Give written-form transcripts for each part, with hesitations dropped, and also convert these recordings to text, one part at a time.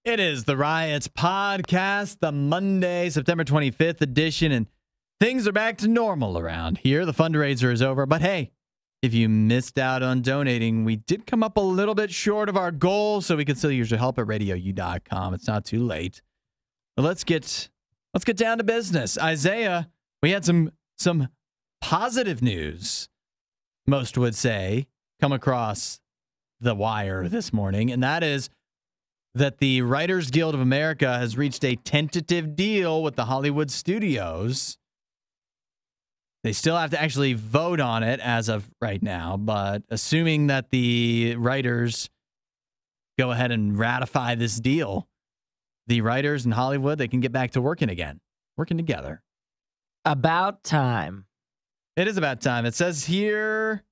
It is the Riots Podcast, the Monday, September 25th edition, and things are back to normal around here. The fundraiser is over, but hey, if you missed out on donating, we did come up a little bit short of our goal, so we can still use your help at RadioU.com. It's not too late. But let's get down to business. Isaiah, we had some positive news, most would say, come across the wire this morning, and that is that the Writers Guild of America has reached a tentative deal with the Hollywood studios. They still have to actually vote on it as of right now, but assuming that the writers go ahead and ratify this deal, the writers in Hollywood, they can get back to working again, working together. About time. It is about time. It says here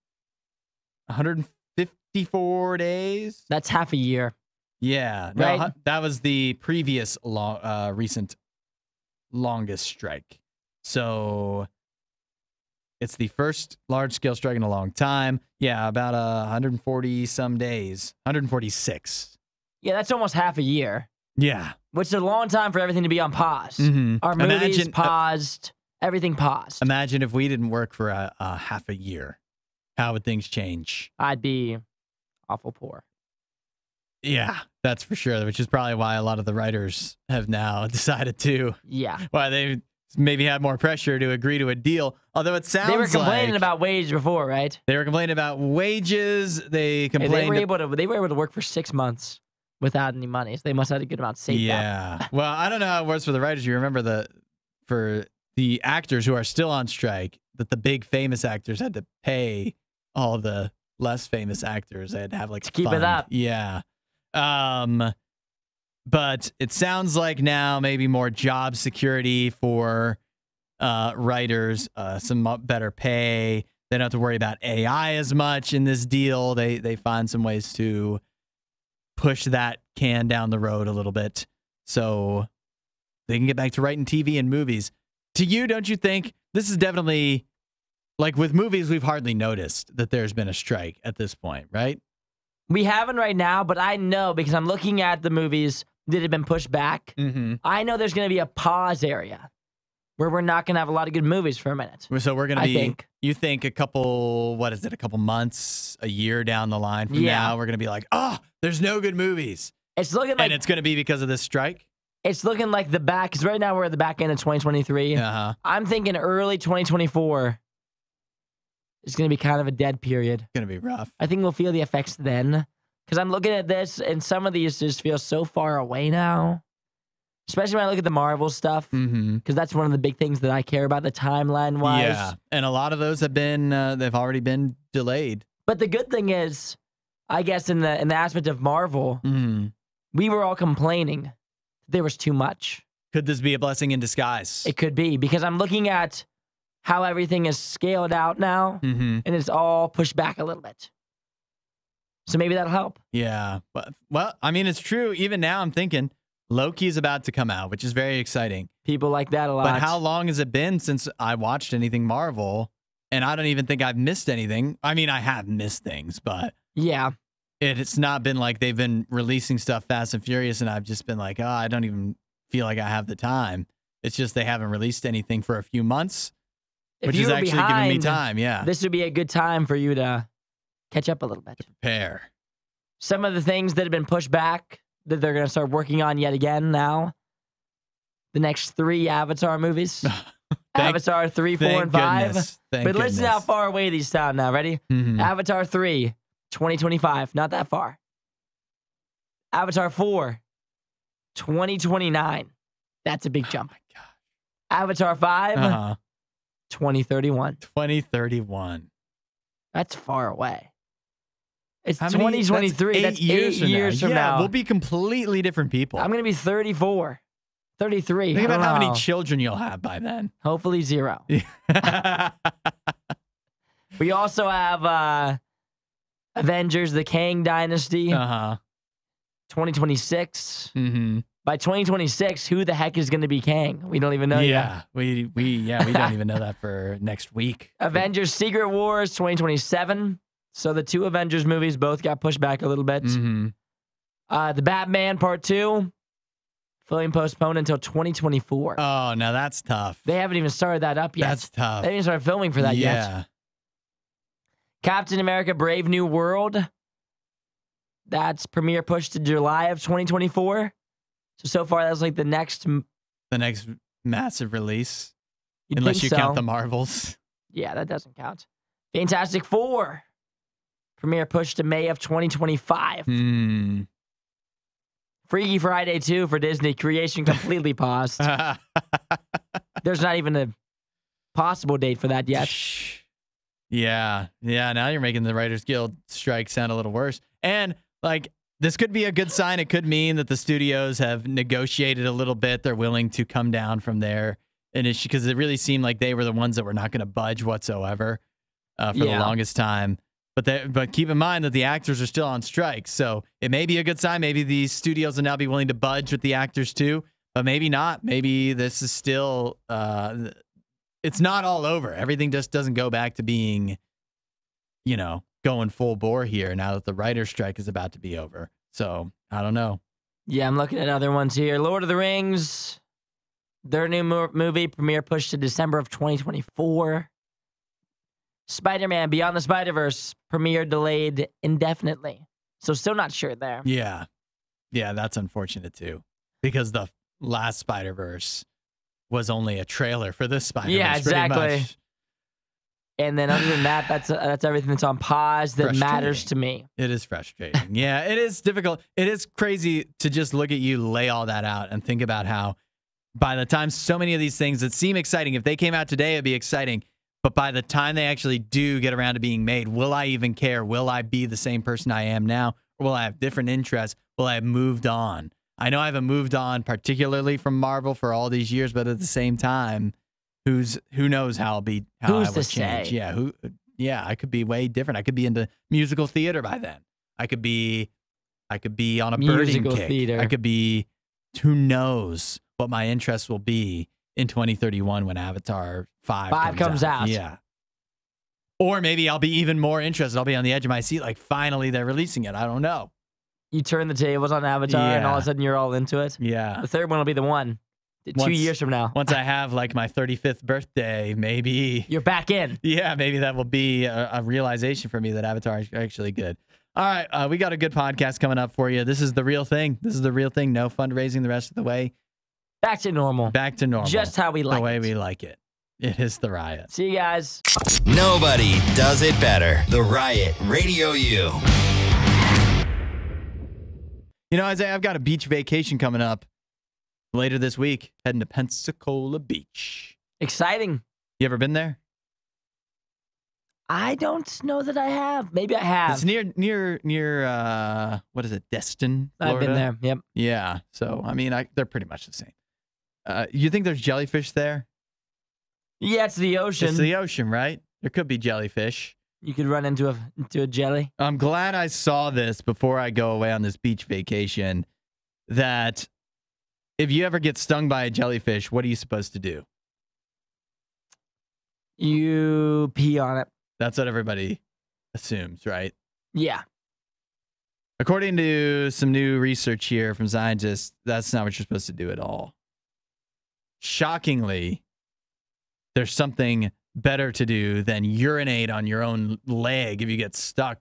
154 days. That's half a year. Yeah, no, right? That was the previous recent longest strike. So it's the first large-scale strike in a long time. Yeah, about 140 some days, 146. Yeah, that's almost half a year. Yeah, which is a long time for everything to be on pause. Mm-hmm. Our movies paused, everything paused. Imagine if we didn't work for a half a year. How would things change? I'd be awful poor. Yeah, that's for sure, which is probably why a lot of the writers have now decided to. Yeah. Why they maybe had more pressure to agree to a deal. Although it sounds like... They were complaining about wages before, right? They were complaining about wages. They complained... They were able to work for 6 months without any money, so they must have had a good amount saved up. Yeah. Well, I don't know how it works for the writers. You remember for the actors who are still on strike, that the big famous actors had to pay all the less famous actors. They had to have like to keep it up. Yeah. But it sounds like now maybe more job security for writers, some better pay. They don't have to worry about AI as much in this deal. They find some ways to push that can down the road a little bit so they can get back to writing TV and movies. To you, don't you think this is definitely, like with movies, we've hardly noticed that there's been a strike at this point, right? We haven't right now, but I know because I'm looking at the movies that have been pushed back. Mm-hmm. I know there's going to be a pause area where we're not going to have a lot of good movies for a minute. So we're going to be, you think a couple months, a year down the line from now, we're going to be like, oh, there's no good movies. It's looking like, and it's going to be because of this strike? It's looking like the back, because right now we're at the back end of 2023. Uh-huh. I'm thinking early 2024. It's going to be kind of a dead period. It's going to be rough. I think we'll feel the effects then. Because I'm looking at this, and some of these just feel so far away now. Especially when I look at the Marvel stuff. Because that's one of the big things that I care about, the timeline-wise. Yeah, and a lot of those have been, they've already been delayed. But the good thing is, I guess in the aspect of Marvel, we were all complaining that there was too much. Could this be a blessing in disguise? It could be, because I'm looking at how everything is scaled out now, and it's all pushed back a little bit. So maybe that'll help. Yeah. But, well, I mean, it's true. Even now I'm thinking Loki's about to come out, which is very exciting. People like that a lot. But how long has it been since I watched anything Marvel? And I don't even think I've missed anything. I mean, I have missed things, but yeah, it's not been like they've been releasing stuff Fast and Furious, and I've just been like, oh, I don't even feel like I have the time. It's just they haven't released anything for a few months. Which is actually giving me time, yeah. This would be a good time for you to catch up a little bit. To prepare. Some of the things that have been pushed back that they're going to start working on yet again now. The next 3 Avatar movies. Avatar 3, 4, and 5. But listen how far away these sound now. Ready? Avatar 3, 2025. Not that far. Avatar 4, 2029. That's a big jump. Oh my God. Avatar 5, 2031. 2031. That's far away. It's 2023. That's 8 years from now. We'll be completely different people. I'm going to be 34, 33. Think about how many children you'll have by then. Hopefully 0. We also have Avengers, the Kang Dynasty. 2026. By 2026, who the heck is going to be Kang? We don't even know yet. We don't even know that for next week. Avengers Secret Wars 2027. So the 2 Avengers movies both got pushed back a little bit. The Batman Part 2, Filming postponed until 2024. Oh, now that's tough. They haven't even started that up yet. That's tough. They haven't even started filming for that yet. Captain America Brave New World. That's premiere pushed to July of 2024. So far, that's like the next massive release. You'd Unless think you so. count the Marvels. Yeah, that doesn't count. Fantastic Four. Premiere pushed to May of 2025. Freaky Friday 2 for Disney. Creation completely paused. There's not even a possible date for that yet. Yeah. Now you're making the Writers Guild strike sound a little worse. And like, this could be a good sign. It could mean that the studios have negotiated a little bit. They're willing to come down from their initiative, because it really seemed like they were the ones that were not going to budge whatsoever for the longest time. But keep in mind that the actors are still on strike, so it may be a good sign. Maybe these studios will now be willing to budge with the actors too, but maybe not. Maybe this is still it's not all over. Everything just doesn't go back to being, going full bore here now that the writer's strike is about to be over. So I don't know. Yeah, I'm looking at other ones here. Lord of the Rings, their new movie premiere pushed to December of 2024. Spider-Man Beyond the Spider-Verse premiere delayed indefinitely. So still not sure there. Yeah, that's unfortunate too, because the last Spider-Verse was only a trailer for this Spider-Verse. Yeah, exactly. And then other than that, that's everything that's on pause that matters to me. It is frustrating. Yeah, it is difficult. It is crazy to just look at you lay all that out and think about how by the time so many of these things that seem exciting, if they came out today, it'd be exciting. But by the time they actually do get around to being made, will I even care? Will I be the same person I am now? Or will I have different interests? Will I have moved on? I know I haven't moved on particularly from Marvel for all these years, but at the same time, who knows how I'll be, how I would change. Yeah, I could be way different. I could be into musical theater by then. I could be on a birding kick. Theater. I could be, who knows what my interests will be in 2031 when Avatar 5 comes out. Yeah. Or maybe I'll be even more interested. I'll be on the edge of my seat, like, finally they're releasing it. I don't know. You turn the tables on Avatar and all of a sudden you're all into it. Yeah. The third one will be the one. 2 years from now. Once I have like my 35th birthday, maybe. You're back in. Yeah, maybe that will be a realization for me that Avatar is actually good. All right, we got a good podcast coming up for you. This is the real thing. No fundraising the rest of the way. Back to normal. Just how we like it. The way we like it. It is The Riot. See you guys. Nobody does it better. The Riot, Radio U. Isaiah, I've got a beach vacation coming up later this week, heading to Pensacola Beach. Exciting. You ever been there? I don't know that I have. Maybe I have. It's near what is it, Destin, Florida? I've been there, yep. Yeah, so, I mean, they're pretty much the same. You think there's jellyfish there? Yeah, it's the ocean. It's the ocean, right? There could be jellyfish. You could run into a jelly. I'm glad I saw this before I go away on this beach vacation, that if you ever get stung by a jellyfish, what are you supposed to do? You pee on it. That's what everybody assumes, right? Yeah. According to some new research here from scientists, that's not what you're supposed to do at all. Shockingly, there's something better to do than urinate on your own leg if you get stung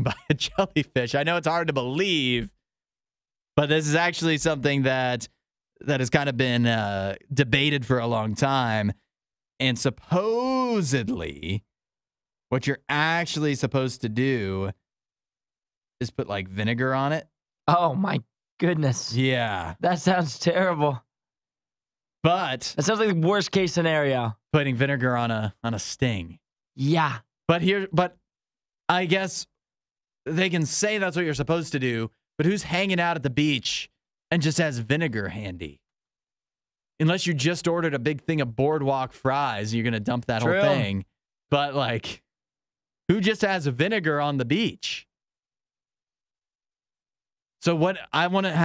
by a jellyfish. I know it's hard to believe, but this is actually something that has kind of been debated for a long time. And supposedly, what you're actually supposed to do is put like vinegar on it. Oh my goodness. Yeah. That sounds terrible. But that sounds like the worst case scenario. Putting vinegar on a sting. Yeah. But I guess they can say that's what you're supposed to do, but who's hanging out at the beach and just has vinegar handy? Unless you just ordered a big thing of boardwalk fries, you're going to dump that whole thing. But like, who just has vinegar on the beach? So what I want an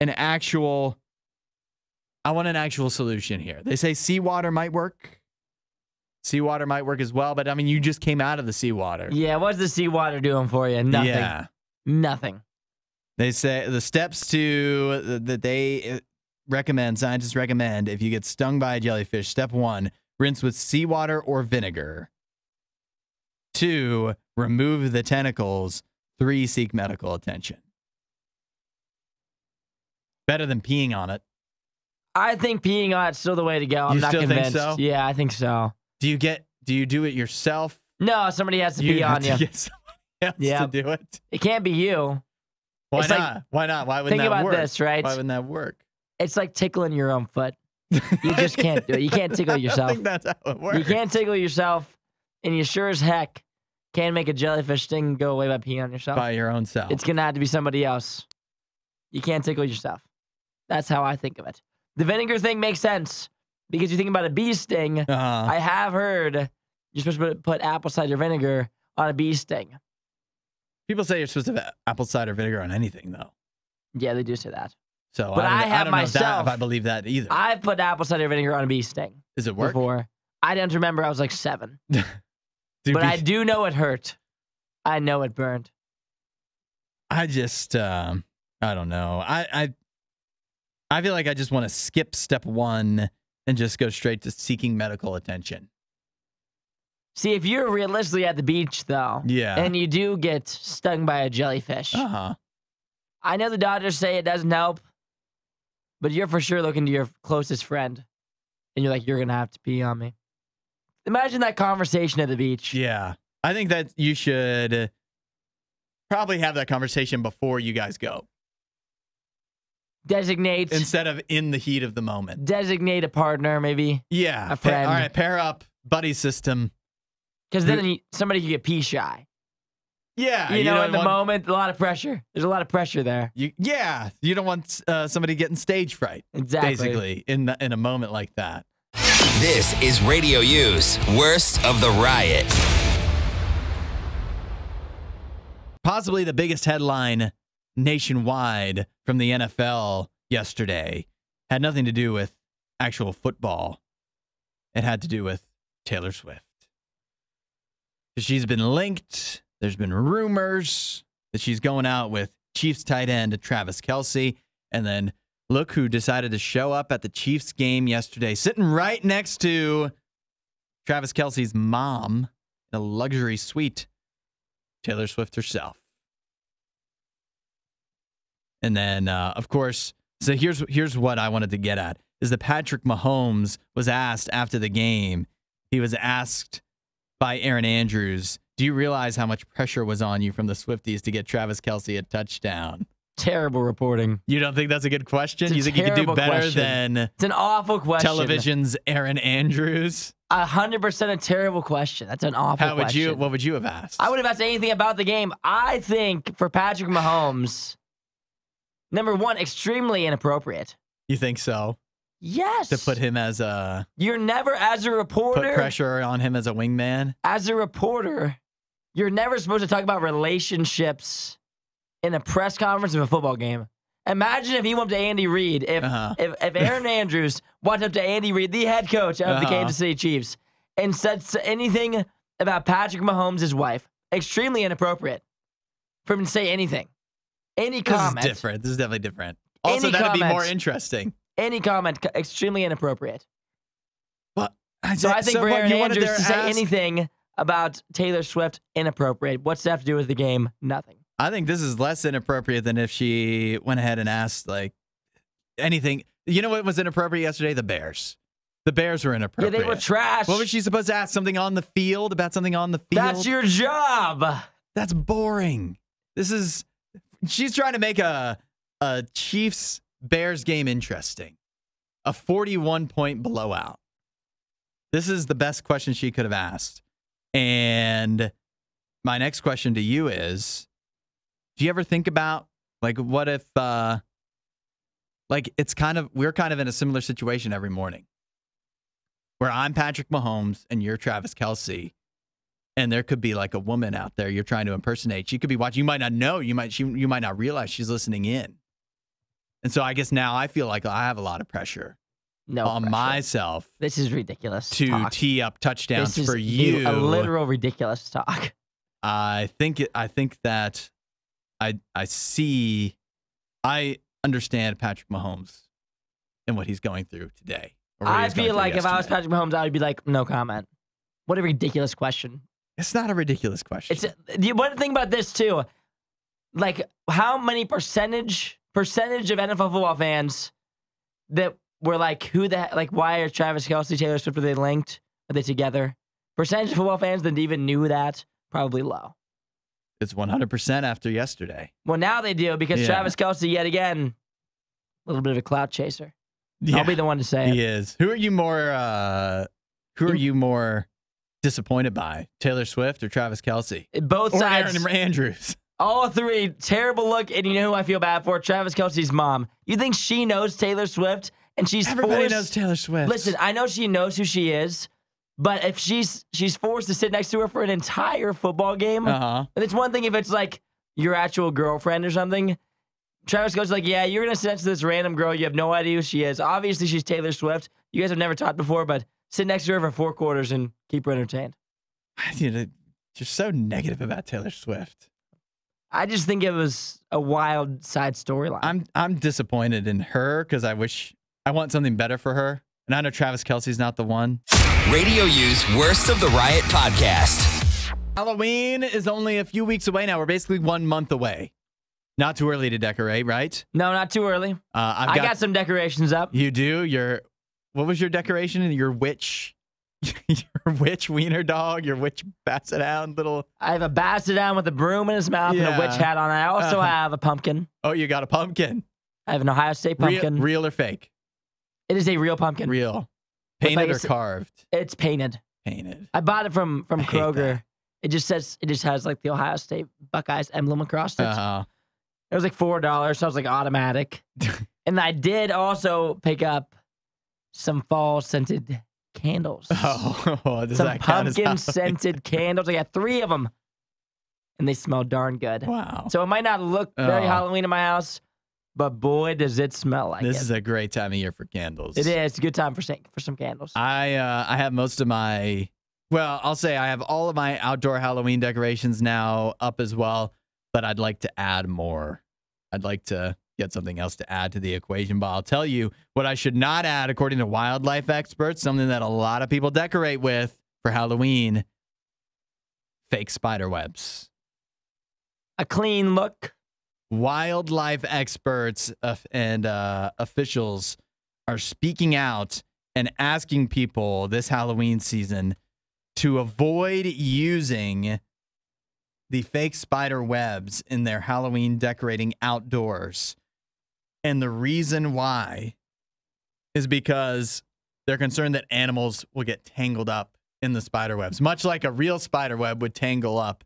actual solution here. They say seawater might work. Seawater might work as well, but I mean, you just came out of the seawater. Yeah, what's the seawater doing for you? Nothing. Yeah. Nothing. They say the steps that they recommend, scientists recommend, if you get stung by a jellyfish, step 1, rinse with seawater or vinegar. 2, remove the tentacles. 3, seek medical attention. Better than peeing on it. I think peeing on it's still the way to go. I'm not convinced. Think so? Yeah, I think so. Do you do it yourself? No, somebody has to pee on you. Get somebody else to do it. It can't be you. Why not? Why not? Why wouldn't that work? Think about this, right? Why wouldn't that work? It's like tickling your own foot. You just can't do it. You can't tickle yourself. I think that's how it works. You can't tickle yourself, and you sure as heck can't make a jellyfish sting go away by peeing on yourself. By your own self. It's going to have to be somebody else. You can't tickle yourself. That's how I think of it. The vinegar thing makes sense because you think about a bee sting. I have heard you're supposed to put apple cider vinegar on a bee sting. People say you're supposed to have apple cider vinegar on anything, though. Yeah, they do say that. So but I don't know if I believe that either. I've put apple cider vinegar on a bee sting. Does it work? Before. I don't remember. I was like 7. But I do know it hurt. I know it burned. I just, I don't know. I feel like I just want to skip step 1 and just go straight to seeking medical attention. See, if you're realistically at the beach, though, and you do get stung by a jellyfish, I know the doctors say it doesn't help, but you're for sure looking to your closest friend, and you're like, you're going to have to pee on me. Imagine that conversation at the beach. Yeah. I think that you should probably have that conversation before you guys go. Designate. Instead of in the heat of the moment. Designate a partner, maybe. Yeah. A friend. All right, pair up, buddy system. Because then somebody could get pee shy. Yeah. You know, in the moment, a lot of pressure. There's a lot of pressure there. You don't want somebody getting stage fright. Exactly. Basically, in a moment like that. This is Radio U's Worst of the Riot. Possibly the biggest headline nationwide from the NFL yesterday had nothing to do with actual football. It had to do with Taylor Swift. She's been linked. There's been rumors that she's going out with Chiefs tight end Travis Kelce. And then look who decided to show up at the Chiefs game yesterday, sitting right next to Travis Kelce's mom in a luxury suite, Taylor Swift herself. And then, of course, so here's what I wanted to get at, is that Patrick Mahomes was asked after the game. He was asked by Aaron Andrews, do you realize how much pressure was on you from the Swifties to get Travis Kelce a touchdown? Terrible reporting. You don't think that's a good question? You think you could do better than it's an awful question. Television's Aaron Andrews? 100% a terrible question. That's an awful question. What would you have asked? I would have asked anything about the game. I think for Patrick Mahomes, number one, extremely inappropriate. You think so? Yes. To put him as a... You're never, as a reporter... Put pressure on him as a wingman? As a reporter, you're never supposed to talk about relationships in a press conference of a football game. Imagine if he went up to Andy Reid, if Aaron Andrews went up to Andy Reid, the head coach of the Kansas City Chiefs, and said anything about Patrick Mahomes' wife. Extremely inappropriate for him to say anything. Any comment. This is different. This is definitely different. Also, that'd be more interesting. Any comment, extremely inappropriate. Well, so I think for Aaron Andrews to say anything about Taylor Swift, inappropriate. What's that have to do with the game? Nothing. I think this is less inappropriate than if she went ahead and asked, like, anything. You know what was inappropriate yesterday? The Bears. The Bears were inappropriate. Yeah, they were trash. What was she supposed to ask? Something on the field? About something on the field? That's your job. That's boring. She's trying to make a Chiefs-Bears game interesting. A 41-point blowout. This is the best question she could have asked. And my next question to you is, do you ever think about, like, what if, like, we're kind of in a similar situation every morning where I'm Patrick Mahomes and you're Travis Kelce, and there could be like a woman out there you're trying to impersonate. She could be watching. You might not know. You might not realize she's listening in. And so I guess now I feel like I have a lot of pressure on myself. This is ridiculous. To tee up touchdowns for you. A literal ridiculous talk. I think that I see I understand Patrick Mahomes and what he's going through today. I feel like if I was Patrick Mahomes, I would be like, no comment. What a ridiculous question. It's not a ridiculous question. One thing about this too, like how many percentage of NFL football fans that were like, why are Travis Kelce, Taylor Swift, are they linked? Are they together? Percentage of football fans that even knew that, probably low. It's 100% after yesterday. Well, now they do because Travis Kelce, yet again, a little bit of a clout chaser. Yeah, I'll be the one to say it. He is. Who are you more disappointed by? Taylor Swift or Travis Kelce? Both sides. Aaron Andrews. All three. Terrible look. And you know who I feel bad for? Travis Kelce's mom. You think she knows Taylor Swift? And Everybody knows Taylor Swift. Listen, I know she knows who she is. But if she's forced to sit next to her for an entire football game, and it's one thing if it's like your actual girlfriend or something. Travis goes like, yeah, you're going to sit next to this random girl. You have no idea who she is. Obviously, she's Taylor Swift. You guys have never talked before, but sit next to her for 4 quarters and keep her entertained. You're so negative about Taylor Swift. I just think it was a wild side storyline. I'm disappointed in her because I want something better for her. And I know Travis Kelce's not the one. Radio U's Worst of the Riot podcast. Halloween is only a few weeks away now. We're basically 1 month away. Not too early to decorate, right? No, not too early. I got some decorations up. You do? What was your decoration? Your witch wiener dog? Your witch basset hound little... I have a basset hound with a broom in his mouth and a witch hat on. I also have a pumpkin. Oh, you got a pumpkin? I have an Ohio State pumpkin. Real or fake? It is a real pumpkin. Real. Painted or carved? It's painted. Painted. I bought it from Kroger. It just has like the Ohio State Buckeyes emblem across it. It was like $4, so I was like automatic. And I did also pick up some fall scented candles. Some pumpkin scented candles. I got 3 of them. And they smell darn good. Wow. So it might not look very Halloween in my house, but boy, does it smell like it. This is a great time of year for candles. It is. It's a good time for some candles. I have most of my, I'll say I have all of my outdoor Halloween decorations now up as well, but I'd like to add more. I'd like to get something else to add to the equation, but I'll tell you what I should not add, according to wildlife experts, something that a lot of people decorate with for Halloween: fake spider webs. A clean look. Wildlife experts and officials are speaking out and asking people this Halloween season to avoid using the fake spider webs in their Halloween decorating outdoors. And the reason why is because they're concerned that animals will get tangled up in the spider webs. Much like a real spider web would tangle up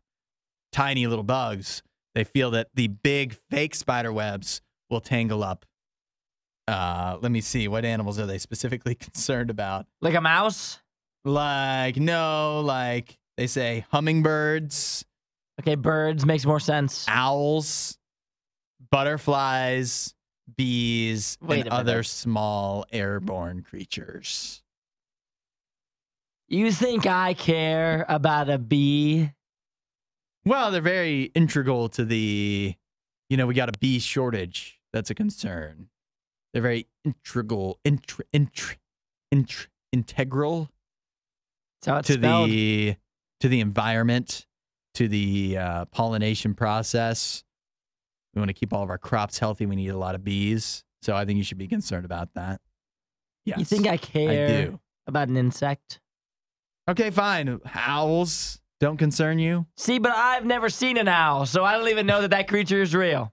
tiny little bugs, they feel that the big fake spider webs will tangle up. Let me see. What animals are they specifically concerned about? Like a mouse? Like they say hummingbirds. Okay, birds makes more sense. Owls, butterflies, bees, and other small airborne creatures. You think I care about a bee? Well, they're very integral to the, we got a bee shortage. That's a concern. They're very integral to the environment, to the pollination process. We want to keep all of our crops healthy. We need a lot of bees. So I think you should be concerned about that. Yes, you think I care I do. About an insect? Okay, fine. Owls don't concern you? See, but I've never seen an owl, so I don't even know that creature is real.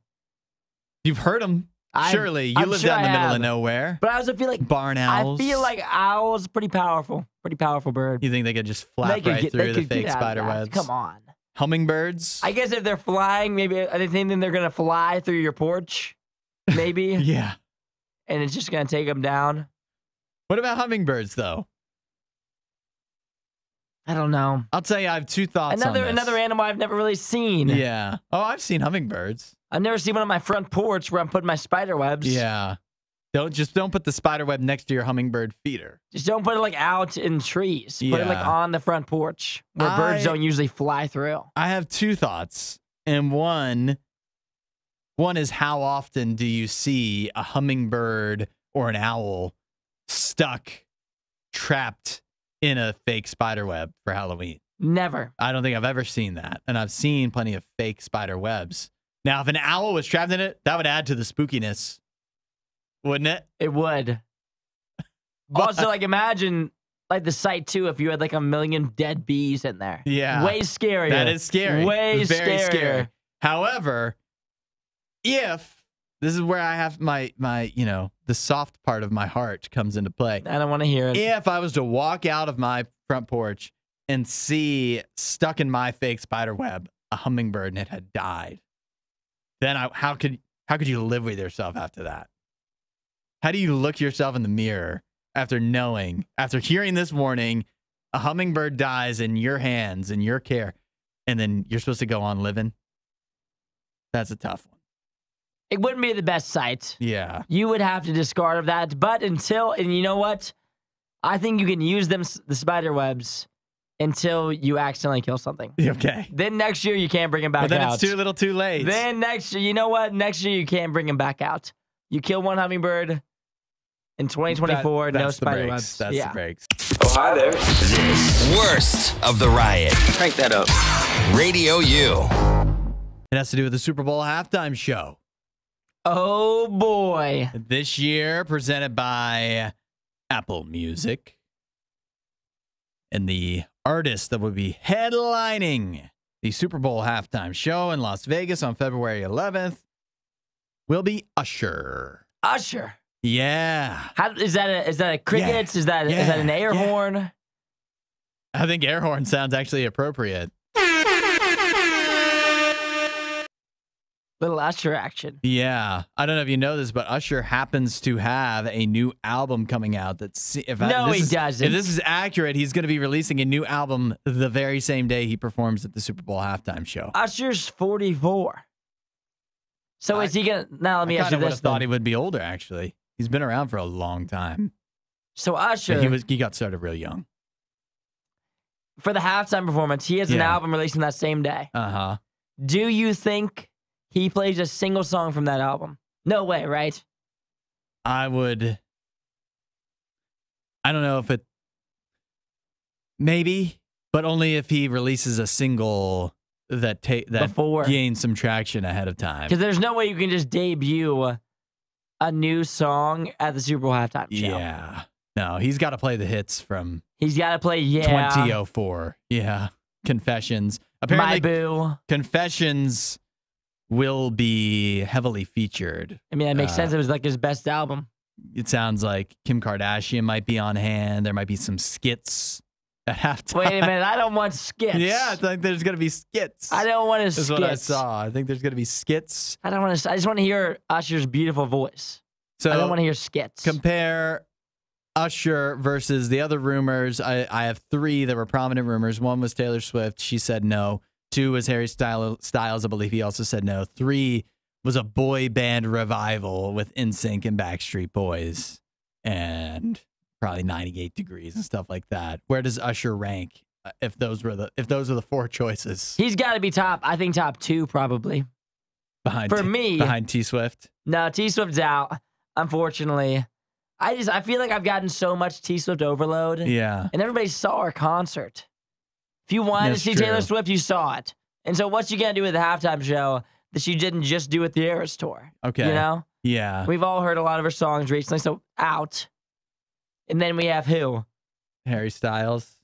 You've heard them. Surely. You live down in the middle of nowhere. But I also feel like barn owls. I feel like owls pretty powerful. Pretty powerful bird. You think they could just flap right through the fake spider webs? Come on. Hummingbirds? I guess if they're flying, maybe are they thinking they're going to fly through your porch? Maybe. Yeah. And it's just going to take them down. What about hummingbirds, though? I don't know. I'll tell you, I have 2 thoughts on this. Another animal I've never really seen. Yeah. Oh, I've seen hummingbirds. I've never seen one on my front porch where I'm putting my spider webs. Yeah. Don't put the spider web next to your hummingbird feeder. Just don't put it like out in trees. Put it like on the front porch where birds don't usually fly through. I have 2 thoughts. And one One is, how often do you see a hummingbird or an owl trapped in a fake spider web for Halloween? Never. I don't think I've ever seen that. And I've seen plenty of fake spider webs. Now, if an owl was trapped in it, that would add to the spookiness, wouldn't it? It would. Also, like, imagine, like, the sight, too, if you had, like, 1 million dead bees in there. Yeah. Way scarier. That is scary. Way Very scarier. scary. However, if this is where I have my the soft part of my heart comes into play. I don't want to hear it. If I was to walk out of my front porch and see stuck in my fake spider web a hummingbird and it had died, then how could you live with yourself after that? How do you look yourself in the mirror after hearing this warning, a hummingbird dies in your hands, in your care, and then you're supposed to go on living? That's a tough one. It wouldn't be the best sight. Yeah. You would have to discard of that. But and you know what? I think you can use the spider webs until you accidentally kill something. Okay. Then next year you can't bring them back out. But then it's too little too late. Then next year, you know what? Next year you can't bring them back out. You kill one hummingbird in 2024, no spider webs. That's the breaks. Oh, hi there. This worst of the riot. Crank that up. Radio U. It has to do with the Super Bowl halftime show. Oh, boy. This year, presented by Apple Music. And the artist that will be headlining the Super Bowl halftime show in Las Vegas on February 11th will be Usher. Usher. Yeah. Is that a crickets? Is that an air horn? I think air horn sounds actually appropriate. Little Usher action. Yeah. I don't know if you know this, but Usher happens to have a new album coming out. He doesn't. If this is accurate, he's going to be releasing a new album the very same day he performs at the Super Bowl halftime show. Usher's 44. So is he going to... Now, let me ask you this. I would have thought he would be older, actually. He's been around for a long time. So Usher... He got started real young. For the halftime performance, he has an album releasing that same day. Uh-huh. Do you think he plays a single song from that album? No way, right? I don't know if it... Maybe, but only if he releases a single that gains some traction ahead of time. Because there's no way you can just debut a new song at the Super Bowl halftime show. Yeah. No, he's got to play the hits from... He's got to play, 2004. Yeah. Confessions. Apparently, My Boo. Confessions will be heavily featured. I mean, that makes sense. It was like his best album. It sounds like Kim Kardashian might be on hand. There might be some skits at halftime. Wait a minute. I don't want skits. Yeah, I think there's going to be skits. I don't want to skits. That's what I saw. I think there's going to be skits. I don't want to. I just want to hear Usher's beautiful voice. So I don't want to hear skits. Compare Usher versus the other rumors. I have 3 that were prominent rumors. 1 was Taylor Swift. She said no. 2 was Harry Styles. I believe he also said no. 3 was a boy band revival with NSYNC and Backstreet Boys and probably 98 Degrees and stuff like that. Where does Usher rank if those were the 4 choices? He's got to be top. I think top 2 probably. Behind T Swift. No, T Swift's out. Unfortunately. I feel like I've gotten so much T Swift overload. Yeah. And everybody saw our concert. If you wanted to see Taylor Swift, you saw it. And so what's you going to do with the halftime show that you didn't just do with the Eras Tour? Okay. You know? Yeah. We've all heard a lot of her songs recently, so out. And then we have who? Harry Styles.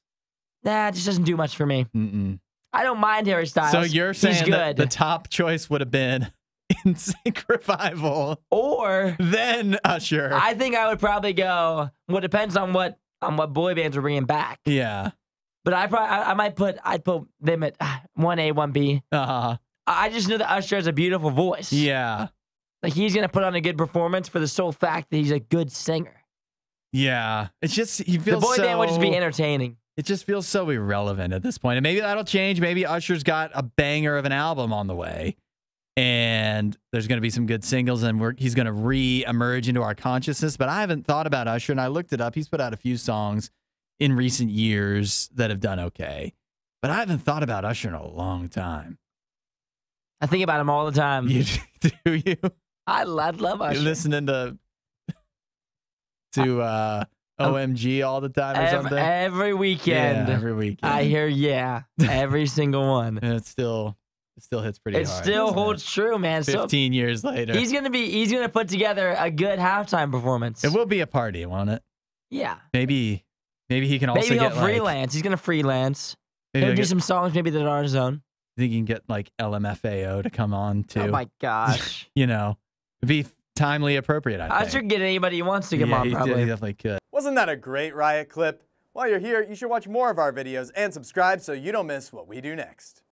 Nah, it just doesn't do much for me. Mm-mm. I don't mind Harry Styles. So you're saying that the top choice would have been NSYNC Revival or then Usher. I think I would probably go. Well, it depends on what boy bands we're bringing back. Yeah, but I'd put them at 1A, 1B. I just know that Usher has a beautiful voice. Yeah, like he's gonna put on a good performance for the sole fact that he's a good singer. Yeah, it's just he feels the boy band would just be entertaining. It just feels so irrelevant at this point, and maybe that'll change. Maybe Usher's got a banger of an album on the way. And there's going to be some good singles, and he's going to re-emerge into our consciousness. But I haven't thought about Usher, and I looked it up. He's put out a few songs in recent years that have done okay. But I haven't thought about Usher in a long time. I think about him all the time. Do you? I love Usher. You're listening to OMG all the time or something? Every weekend. Yeah, every weekend. I hear every single one. And it still hits pretty hard. It still holds true, man. 15 years later. He's gonna put together a good halftime performance. It will be a party, won't it? Yeah. Maybe he can also maybe he'll get freelance. He's gonna freelance. He'll do some songs maybe that are his own. I think you can get like LMFAO to come on too. Oh my gosh. It'd be timely appropriate, I think. Usher can get anybody he wants to come on, probably. He definitely could. Wasn't that a great Riot clip? While you're here, you should watch more of our videos and subscribe so you don't miss what we do next.